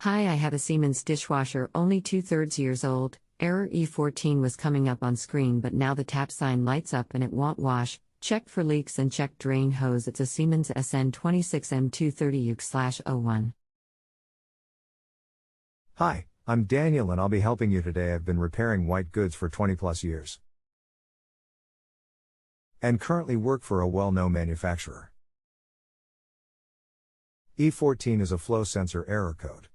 Hi, I have a Siemens dishwasher, only 2/3 years old. Error E14 was coming up on screen, but now the tap sign lights up and it won't wash. Checked for leaks and checked drain hose. It's a Siemens SN26M230U/01. Hi, I'm Daniel and I'll be helping you today. I've been repairing white goods for 20 plus years and currently work for a well-known manufacturer. E14 is a flow sensor error code.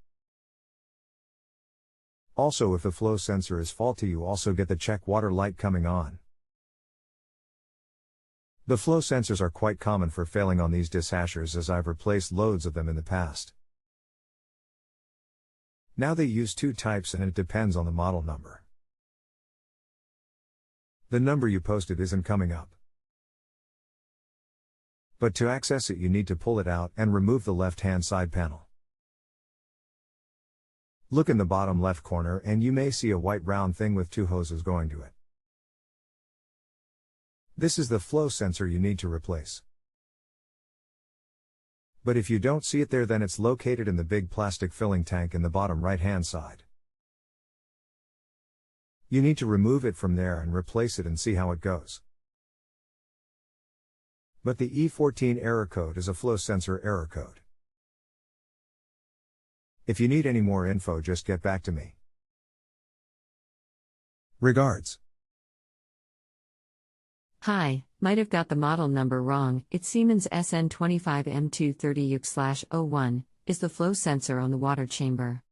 Also, if the flow sensor is faulty, you also get the check water light coming on. The flow sensors are quite common for failing on these dishashers, as I've replaced loads of them in the past. Now they use two types and it depends on the model number. The number you posted isn't coming up. But to access it you need to pull it out and remove the left-hand side panel. Look in the bottom left corner and you may see a white round thing with two hoses going to it. This is the flow sensor you need to replace. But if you don't see it there, then it's located in the big plastic filling tank in the bottom right-hand side. You need to remove it from there and replace it and see how it goes. But the E14 error code is a flow sensor error code. If you need any more info, just get back to me. Regards. Hi, might have got the model number wrong. It's Siemens SN25M230U/01, is the flow sensor on the water chamber.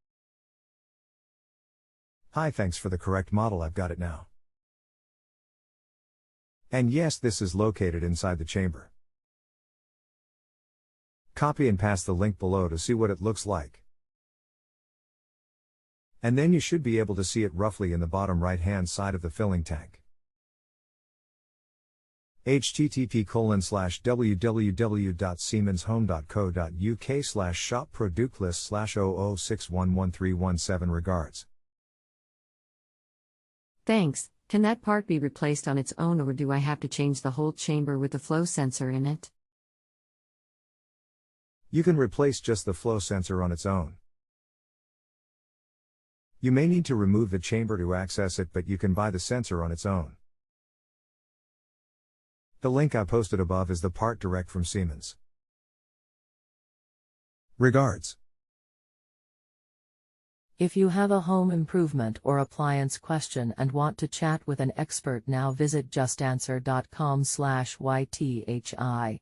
Hi, thanks for the correct model, I've got it now. And yes, this is located inside the chamber. Copy and paste the link below to see what it looks like. And then you should be able to see it roughly in the bottom right-hand side of the filling tank. http://www.siemenshome.co.uk/shop-product-list/00611317 regards. Thanks. Can that part be replaced on its own, or do I have to change the whole chamber with the flow sensor in it? You can replace just the flow sensor on its own. You may need to remove the chamber to access it, but you can buy the sensor on its own. The link I posted above is the part direct from Siemens. Regards. If you have a home improvement or appliance question and want to chat with an expert, now visit JustAnswer.com/YTHI.